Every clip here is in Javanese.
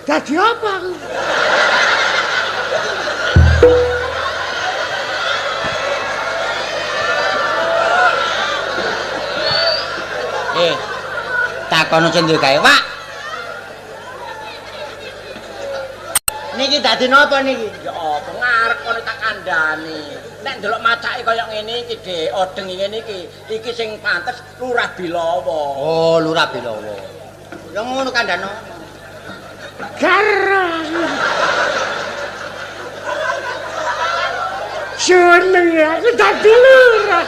Dadi apa aku? Takono sing duwe gawe, Pak. Niki dadi napa niki? Ya apa ngarep kono tak kandhani. Nek ndelok macake kaya ngene iki, Dik, odeng ngene iki sing pantes Lurah Bilawa. Oh, Lurah Bilawa. Ya ngono kandhano. Garang. Seneng aku dadi lurah.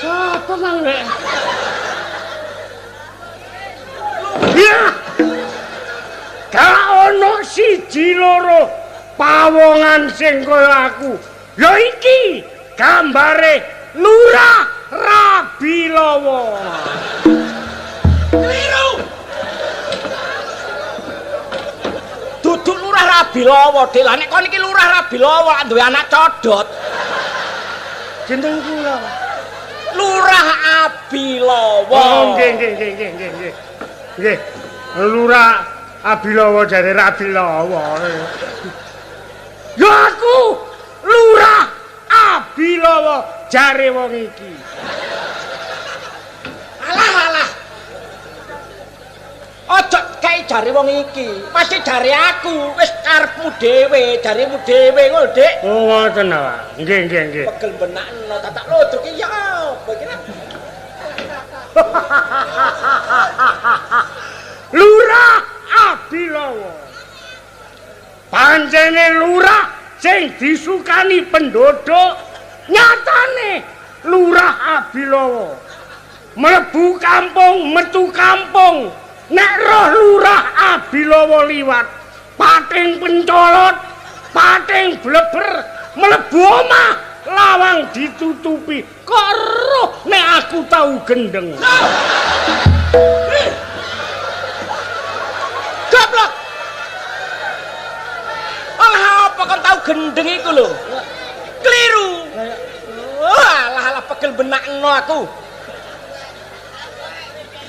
Apa mang rek? Ya. Gak ono siji loro pawongan sing kaya aku. Ya iki gambare Lurah Rabilawa. Keliru. Duduk Lurah Rabilawa, Dik. Lah nek kon iki Lurah Rabilawa duwe anak codot. Jeneng kula. Lurah Abilawa. Oh, nggih. Nggih. Lurah Abilawa jare Rabilawa. Ya aku Lurah Abilawa jare wong iki. Alah. Ojo kae jare wong iki. Pasti jare aku. Wis karepmu dhewe, jaremu dhewe ngono, Dik. Oh, ngoten ta. Nggih. Pegel benakno tak lodruk iki ya apa iki. Lurah Abilawa. Pancene lurah sing disukani penduduk, nyatane Lurah Abilawa. Mlebu kampung, metu kampung. Nek roh Lurah Abilawa liwat, pating pencolot, pating bleber, mlebu omah lawang ditutupi. Kok roh nek aku tau gendeng. Goblok. Alah apa kon tau gendeng iku lho. Keliru. Alah pegel benakno aku.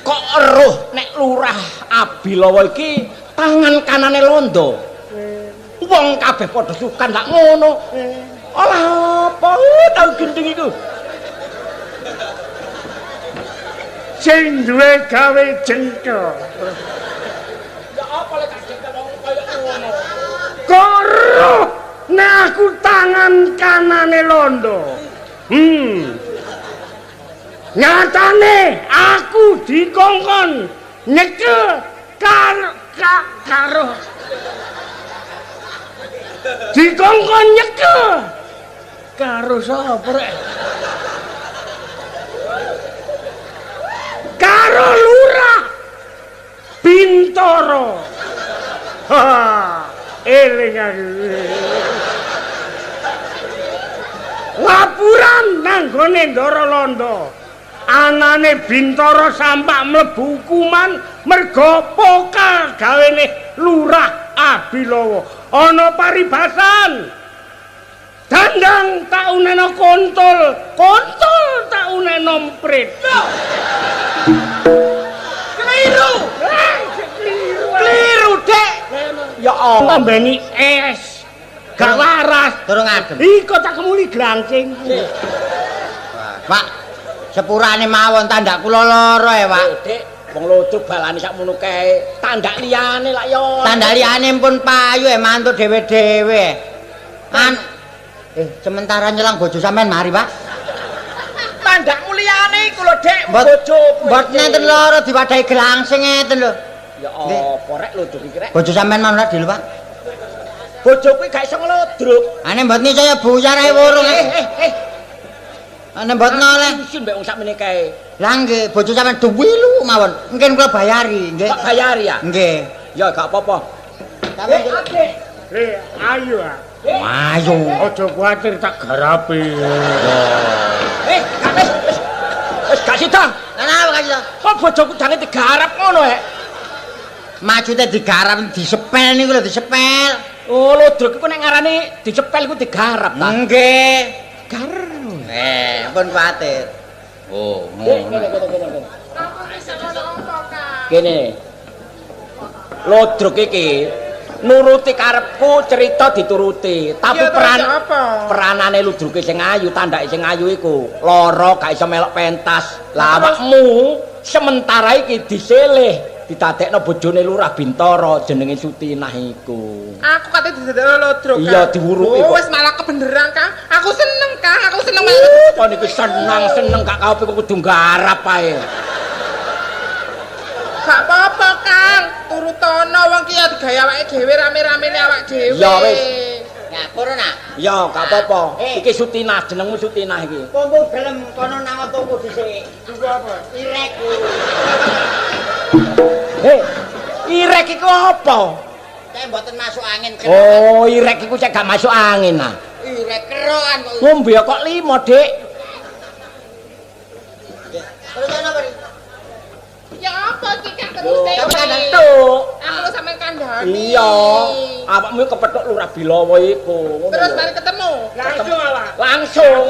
Kok eruh nek Lurah Abilawa iki tangan kanane londo. Wong kabeh padha sukan lak ngono. Alah apa tau gendeng iku. Sing duwe gawe jengkel. Ya apa lek gak jengkel wong kaya ngono. Koro nek aku tangan kanane londo. Nyatane aku dikongkon nyekel karo dikongkon nyekel karo sapa rek? Karo Lurah Bintoro. Ha, eling aku. Lapuran nang gone Ndara Londo. Anane Bintoro sampak mlebu hukuman merga pokal gawene Lurah Abilawa. Ana paribasan. Dandang tak uneno kontol tak uneno mprit. Keliru, Dek. Ya Allah. Tambani es. Gak waras. Durung adem. Iko tak kemuli glancing. Pak, sepurane mawon tandak kula lara ya, Pak. Dek, wong lodruk balani sakmono kae. Tandak liyane lak ya. Tandak liyane pun payu mantu dhewe-dhewe. Sementara nyelang bojo sampean mari, Pak. Tandakmu liyane iku lho, Dek, bojo. bojoku. Mbot nenten loro diwadahi glangsing ngeten lho. Ya apa rek lodruk iki rek. Bojo sampean mau lho, Pak. Bojoku gak iso nglodruk. Ane mbot saya buyar ae wurung. Ane mbot noleh. Isin mbek wong sakmene kae. Lah nggih, bojo sampean duwi lu mawon. Mungkin kula bayari, nggih. Kok bayari ya? Nggih. Ya gak apa-apa. Ayo ah. Ayo. Aja kuwatir tak garapi. Gak wis gak sida. Kenapa Kak Cita? Kok bojoku jane digarap ngono Maksudnya digarap disepel niku lho, disepel. Oh, lodrok iku nek ngarani dicepel iku digarap ta. Nggih. Garap. Ampun kuwatir. Oh, ngono. Kene. Lodrok iki nuruti karepku cerita dituruti, tapi peranane ludruke sing ayu, tandake sing ayu iku lara gak iso melok pentas. Lah awakmu sementara iki diselih didadekno bojone Lurah Bintara jenenge Sutinah iku. Aku kate didadekno lodrok. Iya diwuruki. Oh, wis malah kebeneran, Kang. Aku seneng, Kang. Aku seneng banget. Kok niku seneng gak kaope kok kudu garap ae. Gak apa-apa, Kang. Turutono wong ki ya digaya awake dhewe rame-ramene awake dhewe. Ya wis. Ngapura nak? Ya gak apa-apa. Iki Sutinah, jenengmu Sutinah iki. Tunggu gelem kono nang tunggu dhisik. Tunggu apa? Irek. Irek iku apa? Cek mboten masuk angin. Oh, irek iku cek gak masuk angin ah. Irek kerokan kok. Ngombe kok 5, Dik. Terus apa iki? Ya apa ki, Kang? Terus Kamu dhewe. kandhuk. Aku lu sampean kandhani. Iya. Awakmu kepethuk Lurah Bilawa iku. Ngono Terus lho. mari ketemu. Langsung awak. Langsung.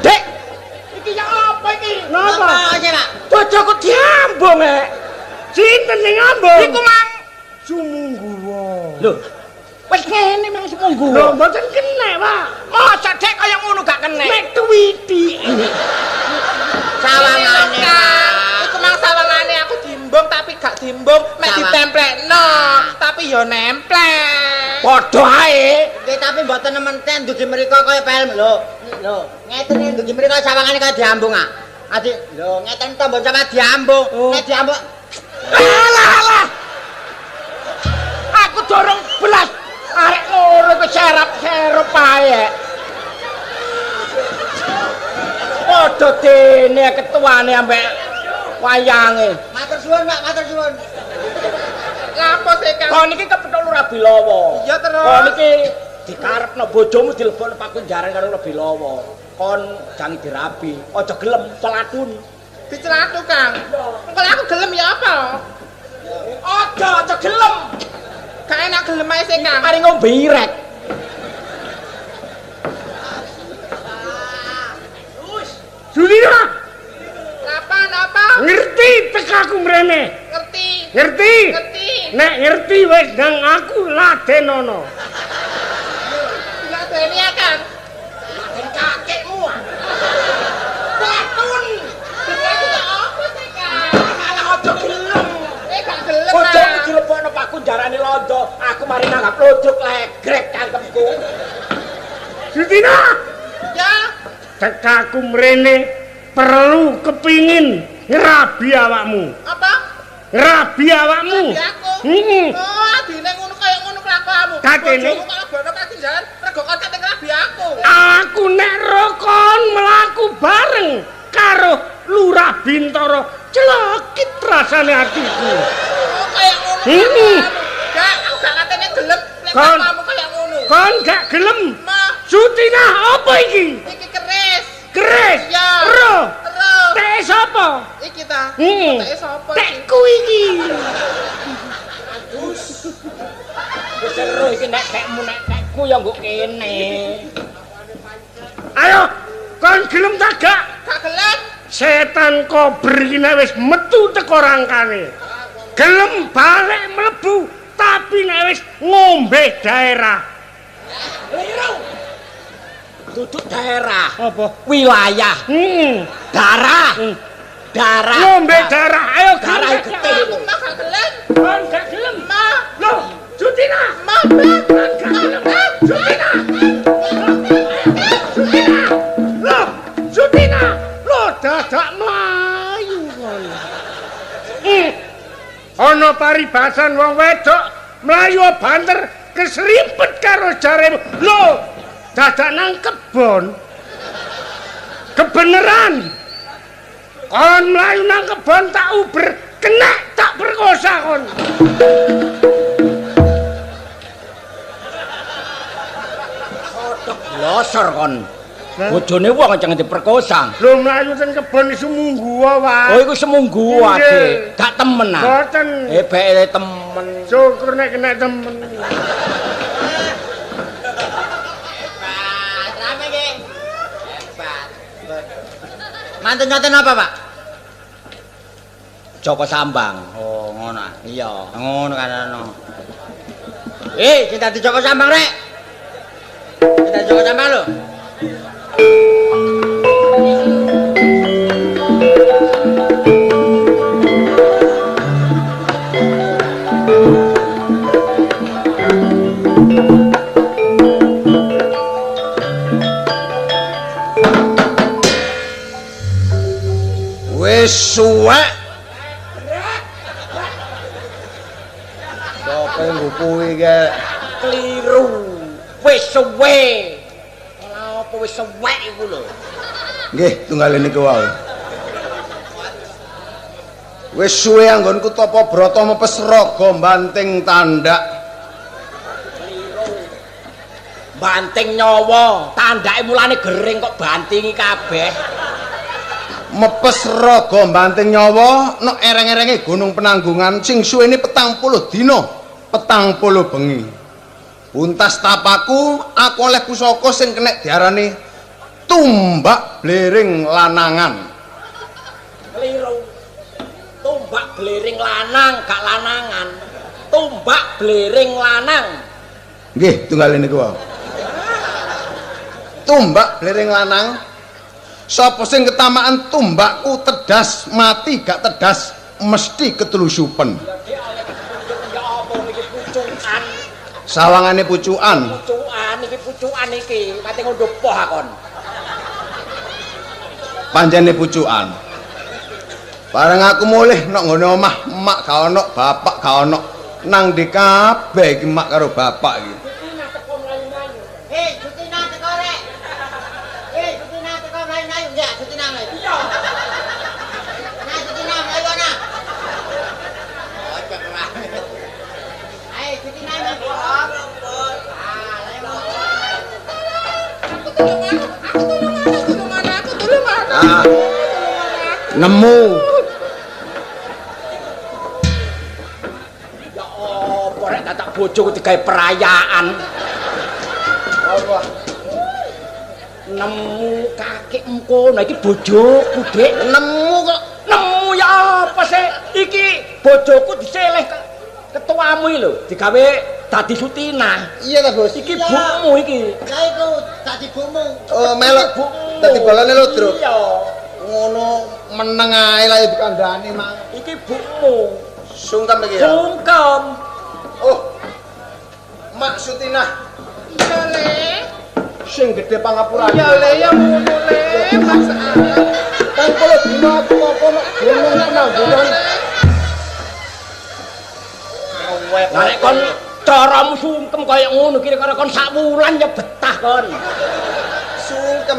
Dek, iki ya apa iki? Napa? Apa Pak? Bojoku diambung, Sinten sing ngambung? Iku mang. Sumungguwa. Lho, wis ngene mang semunggu. Lho mboten kenek, Pak. Masa dek kaya ngono gak kenek. Mek tuwiti. Sawangane. Kang. Iku mang sawangane aku dimbung tapi gak dimbung, mek ditemplekno, tapi yo nemplek. Padha ae. Nggih tapi mboten nementen dugi mriku kaya film lho. Lho, ngeten dugi mriku sawangane kaya diambung ah. Adik, lho ngeten to mbok sampe diambung. Nek diambung Alah. Aku dorong belas. Arek ngono ku serap-serap ae. Padha dene ketuane ambek wayange. matur suwun Pak, matur suwun. Lapo sih, Kang? Kon iki kepethuk Lurah Bilawa. Iya, terus? Kon iki dikarepno bojomu dilebokno pakunjaran karo Lurah Bilawa. Kon jangan dirabi, aja gelem celadun. Dicelatu, Kang. Kalau aku gelem ya apa? Aja gelem. Gak enak gelem ae sih, Kang. Mari ngombe irek. Sudirah, Apa? ngerti tekaku mrene. Ngerti. Ngerti? Ngerti. Nek ngerti wis nang aku ladenono. Enggak berani ya, Kang. Dan kakekmu. Pelatun. Pelatun tak apa sih, Kang? Malah aja gelem. Gak gelem, Bojomu Kang. dilebokno pakunjarane londo. Aku mari nanggap lodruk legrek cangkemku. Sutina, Ya. tekaku mrene perlu kepingin ngerabi awakmu. Apa? Ngerabi awakmu. Rabi aku. Heeh. Oh, adine ngono kaya ngono kelakuanmu. Katene. Bojomu malah bono kasih jalan, rego kon kate ngerabi aku. Aku nek rokon melaku bareng karo Lurah Bintara celokit rasane atiku. Oh, kaya ngono. Heeh. Gak, aku gak katene gelem nek Kon. kamu kaya ngono. Kon gak gelem. Mah, Sutina apa iki? iki keris. Keris. Ya. Ro. Terus Teh sapa? iki ta. Heeh. Teke sapa iki? Tekku iki. Wis seru iki nek tekmu nek tekku ya nggo kene. Ayo, kon gelem tak gak? Gak gelem. Setan kober iki nek wis metu teko rangkane. Gelem balik mlebu tapi nek wis ngombe daerah. Liru. Duduk daerah. Apa? Wilayah. Darah. Darah. Ngombe darah. Ayo Darah gelem. getih. Aku mah gak gelem. Kon gak gelem. Mah, Loh, Sutina. mah, Kon gak gelem. Sutina. Sutina, lho dadak mlayu kon. Ana paribasan wong wedok mlayu banter keserimpet karo jaremu. Lho, dadak nang kebon. Kebeneran. Kon mlayu nang kebon tak uber, kena tak perkosa kon. Losor kon. Bojone wong aja diperkosa. Lho mlayu teng kebon iso munggu wae. Oh iku semunggu ade, gak temen ah. Boten. Hebeke temen. Syukur nek kena temen. Hebat, rame iki. Hebat. Mantun-mantun apa, Pak? Joko Sambang. Oh, ngono ah. Iya. Ngono kan ono. Kita di Joko Sambang, Rek. Kita di Joko Sambang lho. Wis suwek. Sopo ngupui iki? Keliru. Wis suwe. Ora apa wis suwek iku lho. Nggih, tunggal niku wae. Wis suwe anggonku tapa brata mepes raga banting tandak. Banting nyawa, tandake mulane gering kok bantingi kabeh. Mepes raga banting nyawa nek ereng-erenge Gunung Penanggungan sing suwene 40 dina, 40 bengi. Buntas tapaku aku oleh pusaka sing kena diarani tumbak blering lanangan. Keliru. Tumbak blering lanang, gak lanangan. Tumbak blering lanang. Nggih, tunggal niku wae. Tumbak blering lanang. Sapa sing ketamaan tumbakku tedas mati gak tedas mesti ketelusupen. Ya apa niki pucukan. Sawangane pucukan. Pucukan iki, pati ngondo poh akon. Panjene pucukan. Bareng aku mulih nok nggone omah, emak gak ono, bapak gak ono. Nang ndi kabeh iki emak karo bapak iki. Sutina teko rek. Sutina teko mlayu-mlayu nggak? Sutina mlayu. Iya. Nah, Sutina mlayu ana. Oh, cepet. Ayo Sutina mlayu. Ah. Nemu. Ya apa rek dadak bojoku digawe perayaan. Apa? Nemu kakekmu kono iki bojoku, Dik. Nemu kok. Nemu ya apa sih? Iki bojoku diseleh ketuamu iki lho, digawe dadi Sutina. Iya ta, Bos? Iki bukmu iki. Lah iku dadi bumu. Oh, melok Bukmu. dadi balane lho, Druk. Iya. Ngono meneng ae lah dikandani, Mang. Iki bukmu. Sungkem iki ya. Sungkem. Oh. Mak Sutina. Iya le. Sing gedhe pangapurane. Iya le ya ngono le, Mas. Kan kula dina aku apa nek gunung Penanggungan. Lah nek kon caramu sungkem kaya ngono kira-kira kon sak wulan ya betah kon. Sungkem.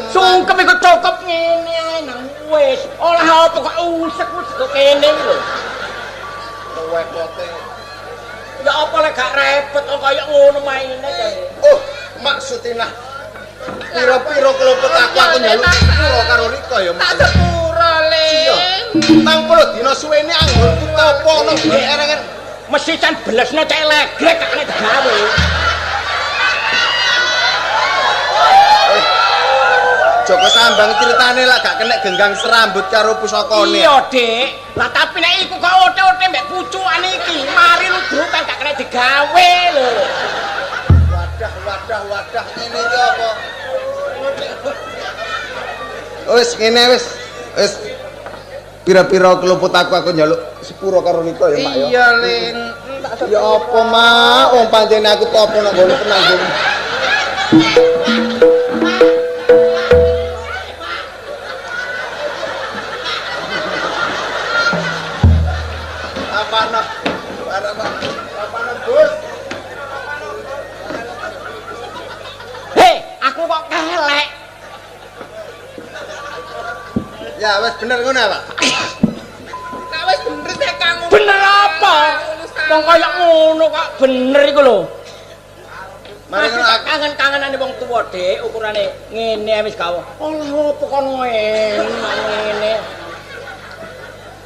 Sungkem iku cukup ngene ae nang wis. Olah apa kok usek-usek kok kene iki lho. Wekote. Ya apa lek gak repot kok kaya ngono maine jane. Oh, Mak Sutina. Piro-piro kelopet aku nyaluk sepuro karo Rika ya, Mak. Tak sepuro le. Iya. 40 dina suwene anggonku topo nang ereng-ereng. Mesti can blesno cek legrek gak nek digawe. Joko Sambang ceritane lah gak kena genggang serambut karo pusakane. Iya, Dik. Lah tapi nek iku kok ote-ote mbek pucukan iki, mari ludrukan gak kena digawe lho. Wadah ngene iki apa? Wis ngene wis. Pira-pira keluput aku nyaluk sepuro karo Rika ya, Mak ya. Iya le. Ya apa, Mak? Wong pancene aku topo nang nggon Penanggungan. Ya wis bener ngono Pak. Nek wis bener teh Kang. Bener apa? Wong kaya ngono kok bener iku lho. Mari ngono aku kangen-kangenane wong tuwa, Dik, ukurane ngene wis gak. Olah opo kon ngene.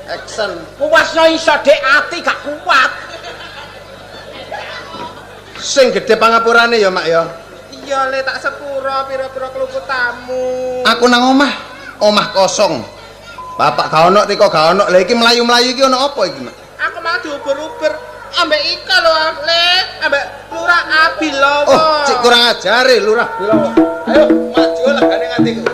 action. Kuwasno iso, Dik, ati gak kuat. Sing gedhe pangapurane ya, Mak ya. Iya, Le, tak sepura pira-pira keluput tamu. Aku nang omah kosong. Bapak gak ono, Riko gak ono. Lah iki mlayu-mlayu iki ono apa iki, Mak? Aku mau diuber-uber ambek Ika lho, Le, ambek Lurah Abilowo. Oh, cik kurang ajare Lurah Bilowo. Ayo, maju lah gane nganti ku.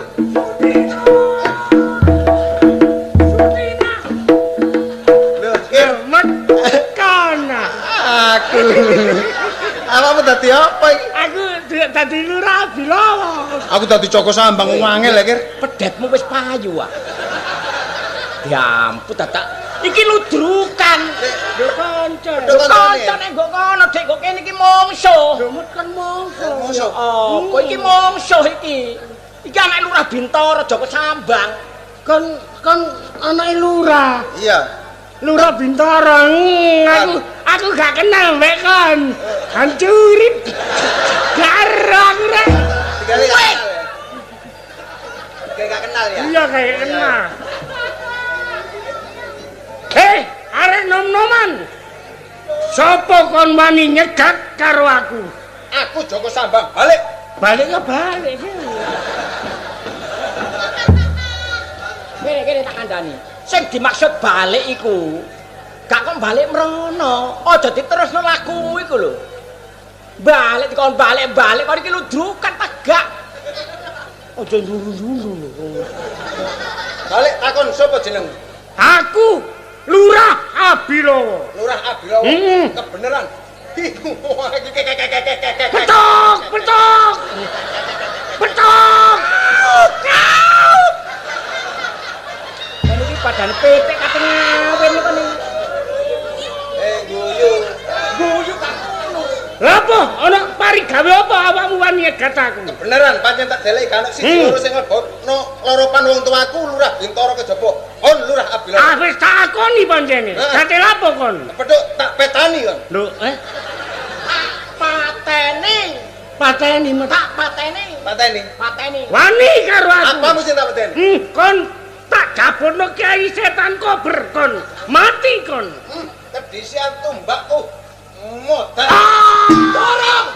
Aku. Awakmu dadi apa iki? Aku dadi Lurah Bilowo. Aku dadi Joko Sambang wangel iki. Pedhetmu wis payu ah. Ya ampun dadak iki ludrukan. Lho kanca. Kanca nek nggo kono Dik, kok kene iki mungsuh. Dumut kan mongso. Musuh. Apa iki mungsuh iki? Iki anak Lurah Bintoro Joko Sambang. Kon anake Lurah. Iya. Lurah Bintoro. Aku gak kenal mbek kon. Hancurin. Garang rek. Tiga kali. Kayak gak kenal ya? Iya kayak kenal. Arek nom-noman. Sopo kon wani nyegat karo aku? Aku Joko Sambang balik. Balik ke balik. Kene tak kandhani. Sing dimaksud balik iku gak kok balik mrono. Aja diterusno laku iku lho. Balik dikon balik-balik kok iki ludrukan tegak. Aja nduru-nduru lho. Balik takon sapa jeneng? Aku Lurah Abilowo. Lurah Abilowo. Kebeneran. Betok, betok. Betok. Kan iki padane pepek kate ngawin kok ni. Guyu. Guyu gak ngono. Lha apa? Ana pari gawe apa awakmu wani nyegat aku? Beneran pancen tak delek kan siji loro sing nglebokno loropan wong tuaku Lurah Bintoro kejaba. On Lurah Abilowo. Ah wis takoni pancene. Kate lapo kon? Pedhuk tak petani kon. Lho, Pateni. pateni Tak pateni. Pateni. wani karo aku. Apa mesti tak peteni? Kon tak gaburno Kiai Setan Kober kon. Mati kon. Kedisian tumbakku modal. Dorong.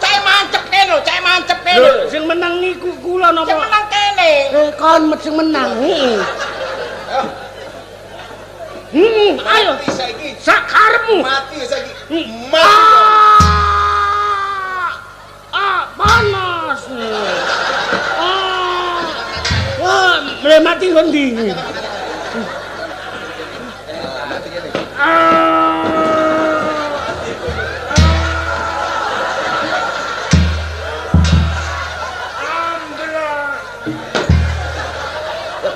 Cek mancep kene lho. Lho, sing menang niku kula napa? Sing menang kene. Kon sing menang. Ayo. Mati saiki. Sakarmu. Mati saiki. Panas. Wah, mati kondi.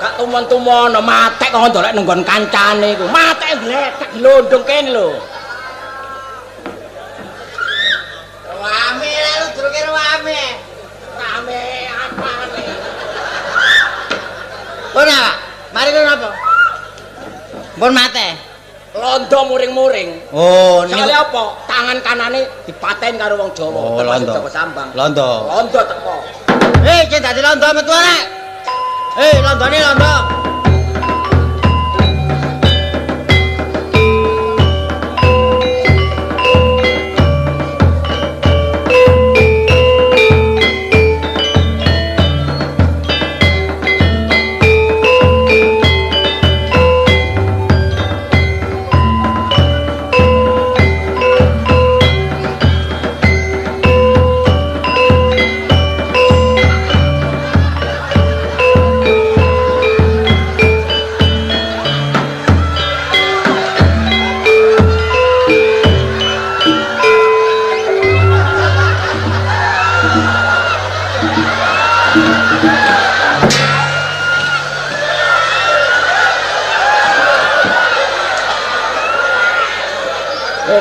Gak tumon-tumono matek kok ndolek nenggon kancane iku. Matek gletek glondong kene lho. Rame lah lu durunge rame. Rame apane? Ora, mari ngono apa? Mun mate. Londo muring-muring. Oh, Soale apa? Tangan kanane dipaten karo wong Jawa, termasuk Joko Sambang. Londo. Londo teko. Cek dadi londo metu arek. Londone londo.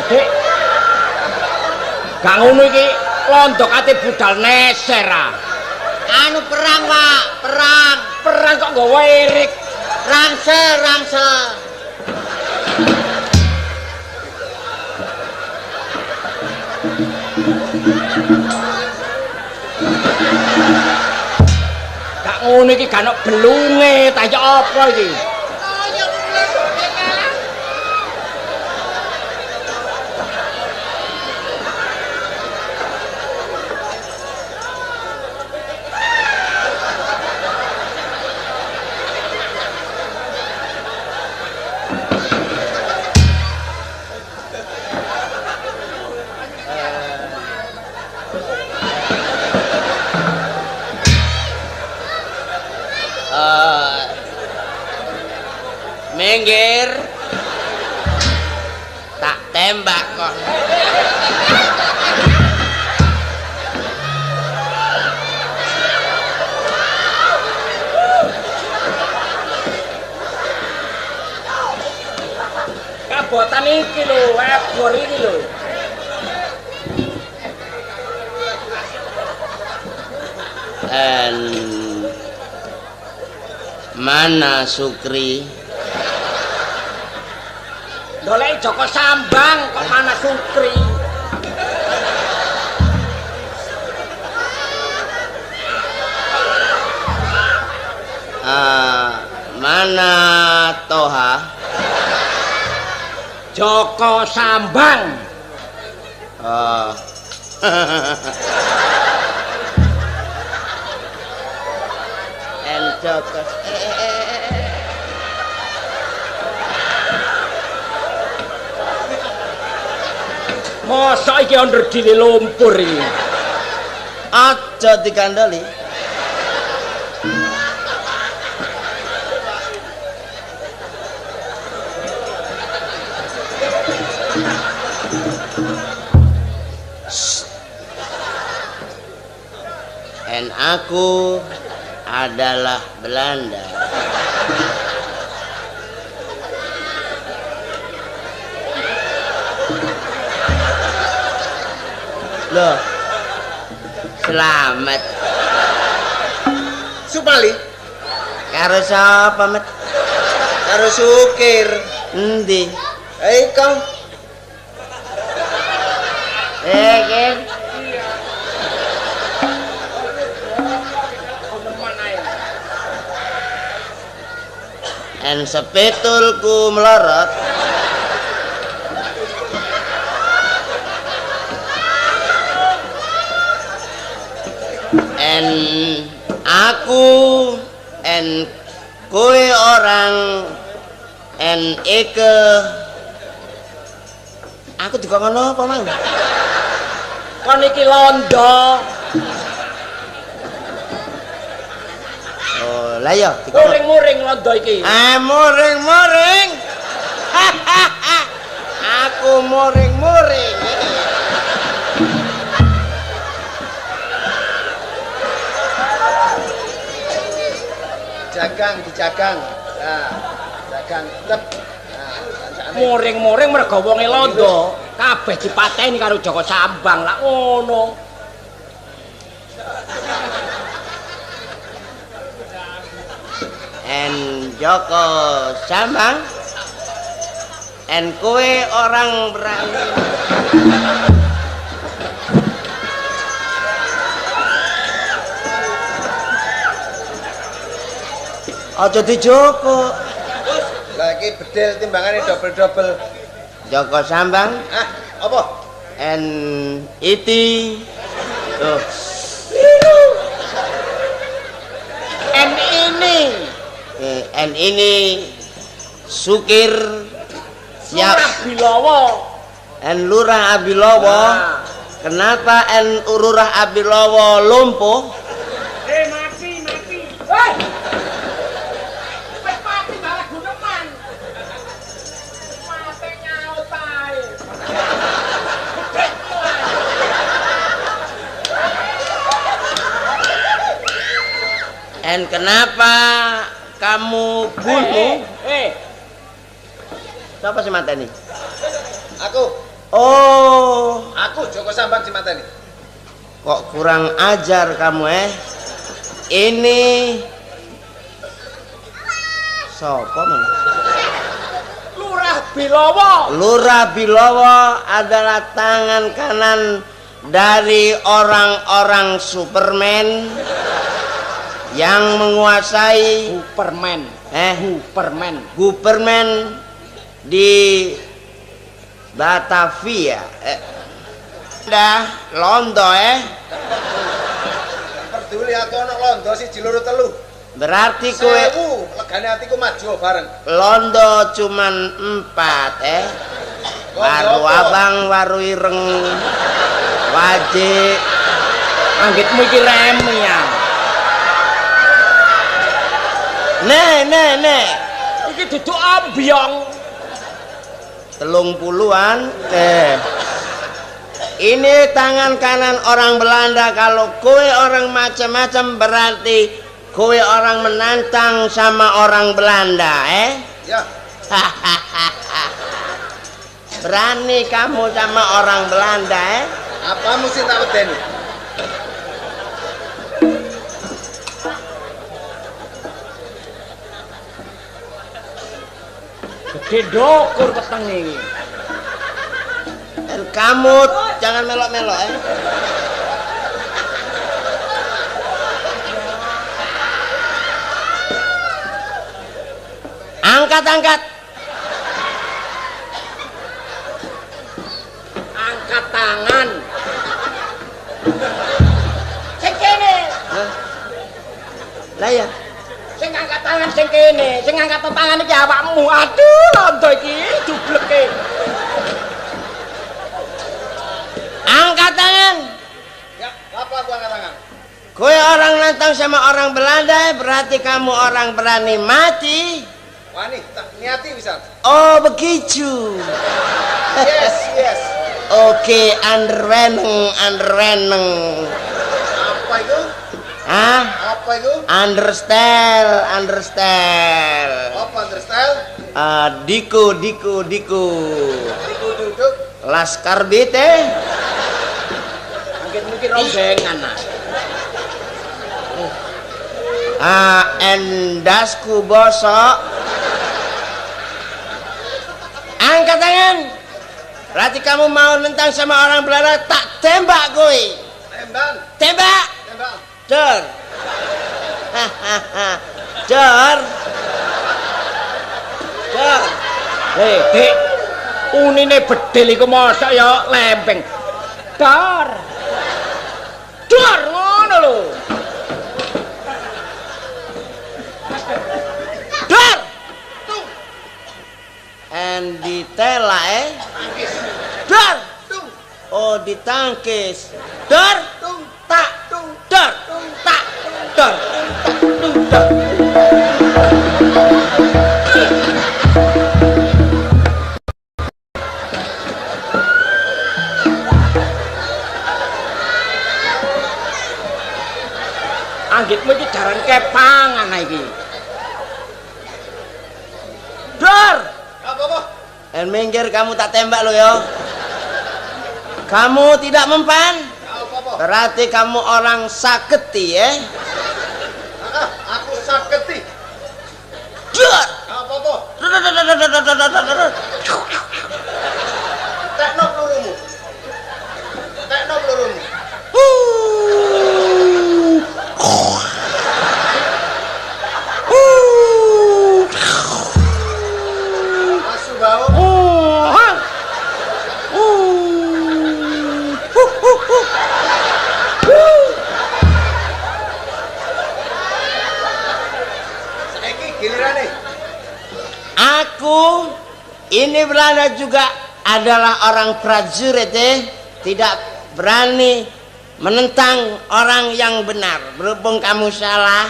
Dik. Gak ngono iki londo kate budal neser ah. Anu perang, Pak. Perang. Perang kok nggawa erik. Rangsel, rangsel. Gak ngono iki gak ono belunge, ta ya apa iki? Minggir. Tak tembak kok. Kabotan iki lho, ebor iki lho. Mana Sukri? Golek Joko Sambang kok mana Sukri? Mana Toha? Joko Sambang. Oh. Joko. Mosok iki onder dile lumpur iki. Aja dikandali. Aku adalah Belanda. Loh, selamat. Supali Karo sapa, Met? karo Sukir. Endi? Kau Ken. En sepetulku melorot. En aku en kowe orang en eke aku dikongkon apa mang? Kon iki londo. Oh, lah ya Muring-muring londo iki. Muring-muring. Aku muring-muring. jagang dijagang. Nah, jagang tetep. Nah, Muring-muring mergo wonge londo, kabeh dipateni karo Joko Sambang lah ngono. En Joko Sambang. En kowe orang berani. Aja dijoko. Lah iki bedil timbangane double-double. Joko Sambang. Ah, apa? En iti. Tuh. En ini En ini Sukir siap. Lurah Bilowo. En Lurah Abilowo. Nah. Kenapa en Lurah Abilowo lumpuh? Mati. Hei! Mati malah guneman. Mati nyaut ae. En kenapa kamu bunuh? Siapa sih mata ini? Aku. Oh, Aku Joko Sambang si mateni. kok kurang ajar kamu Ini sapa men? Lurah Bilowo. Lurah Bilowo adalah tangan kanan dari orang-orang Superman yang menguasai Superman di Batavia. Dah londo Peduli aku ana londo siji loro telu. Berarti kowe legane atiku maju bareng. londo cuman 4 Waru abang, waru ireng, wajik. Anggitmu iki remi ya. Nek. Iki duduk ambyong. 30-an. Ini tangan kanan orang Belanda. Kalau kowe orang macam-macam berarti kowe orang menantang sama orang Belanda, Ya. Berani kamu sama orang Belanda, Apa mesti tak wedeni? Gede dokur wetenge iki. Dan kamu jangan melok-melok, Angkat. Angkat tangan. Sing kene. Lah ya. Sing angkat tangan sing kene. Sing angkat tangan iki awakmu. Aduh, londo iki jubleke. Angkat tangan. Ya, apa aku angkat tangan? Kowe orang nantang sama orang Belanda, berarti kamu orang berani mati. Wani, tak niati bisa. Oh, begitu. Yes. Oke, underweneng. Apa itu? Hah? Apa itu? Understand. Apa understyle? Diku. Iku duduk. Laskar bite. Anggitmu iki rombengan. Endasku bosok. Angkat tangan. Berarti kamu mau nentang sama orang Belanda, tak tembak kowe. Tembak. Dor. Dor. Dik. Unine bedil iku mosok ya lempeng. Dor ngono lho. Dor. And ditela Dor. Oh, ditangkis. Dor. Tak. Dor. Tak. Dor. Anggitmu iki jaran kepangan iki. Dor. Apa? Dan minggir, kamu tak tembak lo ya. Kamu tidak mempan. Apa? Berarti kamu orang saketi Aku saketi. Dor. Apa? Tekno pelurumu. Masuk bau. Saiki gilirane. Aku ini Belanda juga adalah orang prajurit tidak berani menentang orang yang benar. Berhubung kamu salah,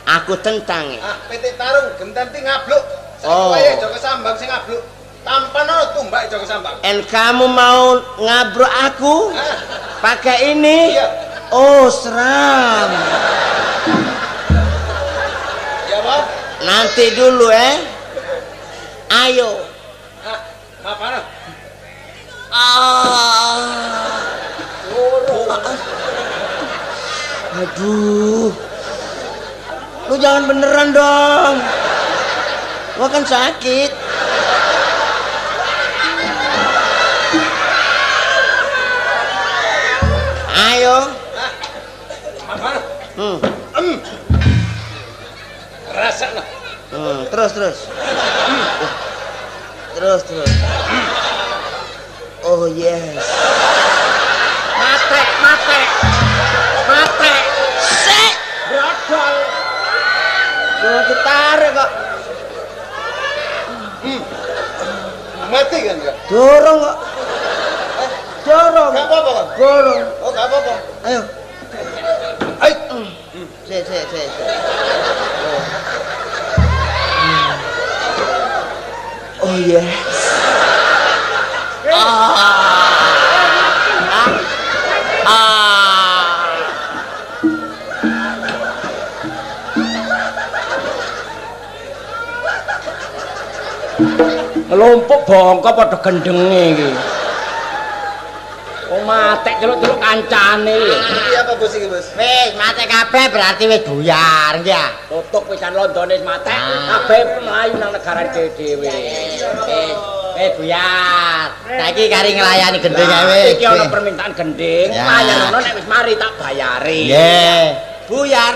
aku tentang. PT tarung gententi ngabluk. Oh. Saiki Joko Sambang sing ngabluk. Tampano tumbak Joko Sambang. And kamu mau ngabruk aku pakai ini? Iya. Oh, seram. Ya, Bob. Nanti dulu Ayo. Apa? Aduh. Lu jangan beneran dong. Gua kan sakit. Ayo. Rasakna. Terus. Terus. Oh yes. Mate. Sek. Brodol. Gua ditarik kok. Mati kan enggak? Dorong kok. Dorong. Enggak apa-apa kan? Dorong. Oh, enggak apa-apa. Ayo. Ayo. Sek. Oh yes. Melumpuk bongko padha gendenge iki. Wong matek celuk-celuk kancane. Iki apa bos iki, Bos? Wis mate kabeh berarti wis buyar nggih ya. Tutuk pisan londone matek. Kabeh mlayu nang negara dhewe. Buyar. Saiki kari nglayani gendeng ae wis. Iki ana permintaan gendeng, Ya. layanane nek wis mari tak bayari. Nggih. Buyar.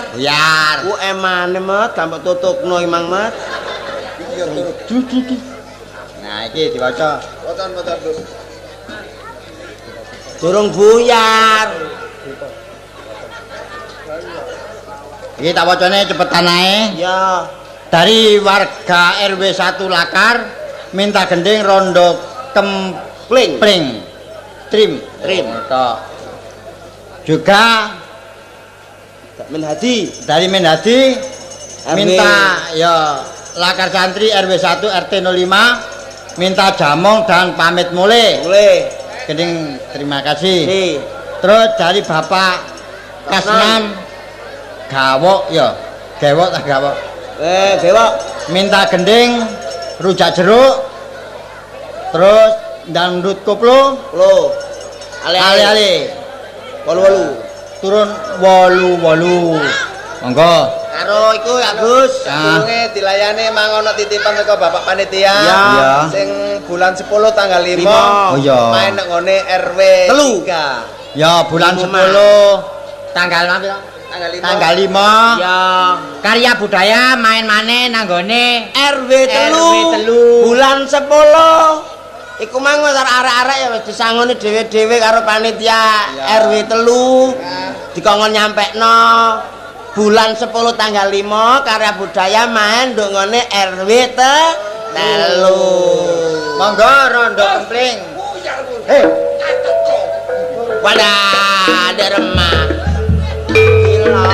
Ku emane met sampe tutupno Imang met. Iya, turut. Nah iki diwaca. Watan, Bos. Durung buyar. Iki tak wacane cepetan ae. Ya. Dari warga RW 1 Lakar minta gending rondo kempling. Trim. Tok. Juga dari Menhadi minta ya Lakar Santri RW 1 RT 05 minta jamong dan pamit mulai. Gending terima kasih. Terus dari Bapak Kasnam Gawok ya. Gawok. Minta gending rujak jeruk. Terus dangdut koplo. Ale. Wolu. Turun wolu. Monggo. Karo iku ya Gus. Durunge dilayani mang ana titipan teko Bapak Panitia. Iya. Sing bulan 10 tanggal 5. Oh iya. Main nang ngone RW 3. Ya bulan 10 tanggal Tanggal 5. Ya. Karya budaya main maneh nang gone RW 3. Bulan 10. Iku mang arek-arek ya wis disangoni dhewe-dhewe karo panitia RW 3. Dikongkon nyampekno. Bulan 10 tanggal 5 karya budaya main ndongone RW 3. Monggo rondo kempling. Hei. Wadah, ada remah. Gila.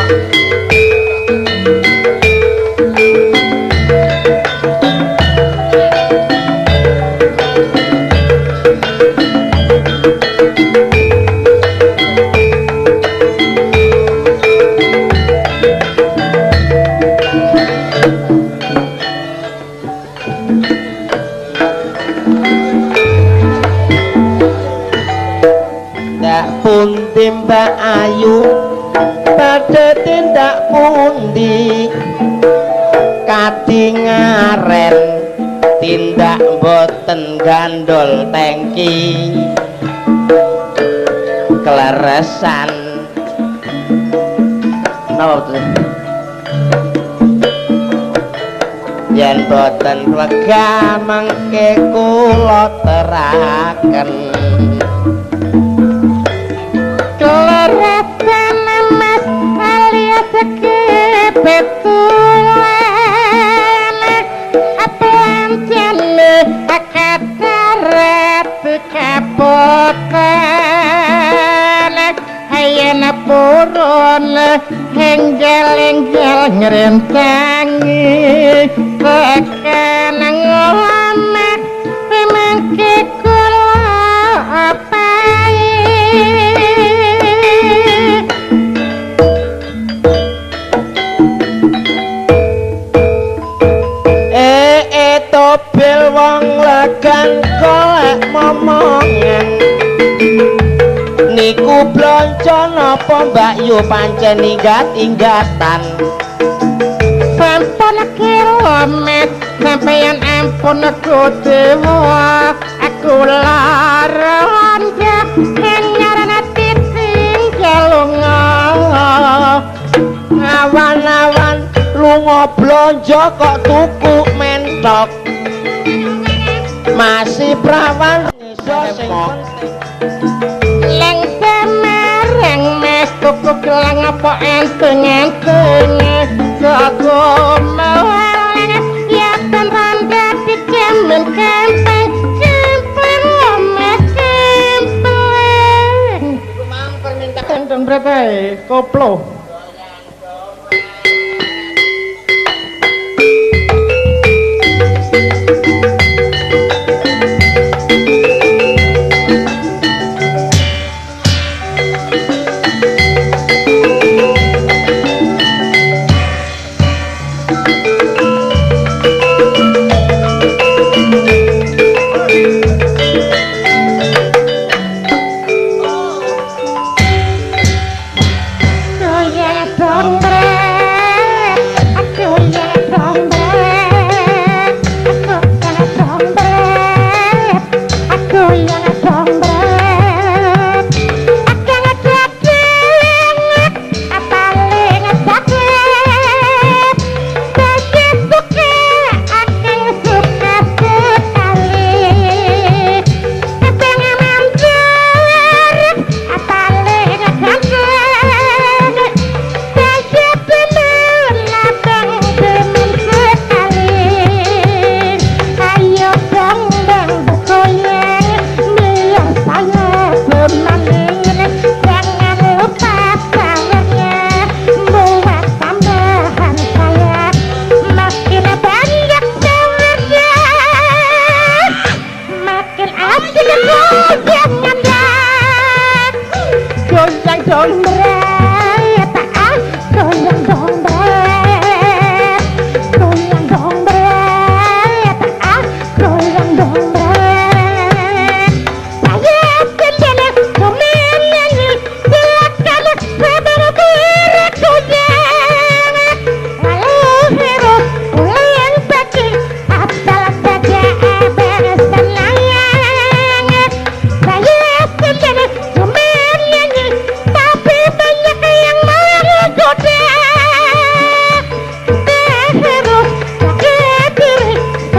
Pundi Mbak Ayu pada tindak pundi kadingaren tindak boten gandol tengki kleresan napa yen boten wegah mangke kula teraken kleresan mas alias kebetulan aplancane akadaret kapotan hayen purun henggel-henggel ngrentangi tekan nglamek pemangke kula topil wong legan golek momongan niku blonco napa Mbak Yu pancen inggat-inggatan Met sampeyan ampun Gudewa aku laran nyarana titing jalunga awan-awan lunga blonjo kok tuku mentok masih prawan iso sing leng semereng mes tuku gelang apa enteng-enteng jago mawang ya tan randa dicemen kempeng kempeng omes kempeng Mang permintaan Enten berapa koplo.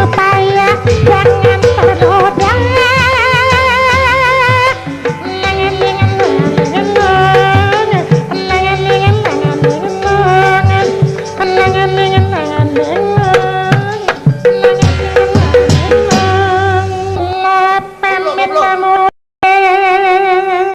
supaya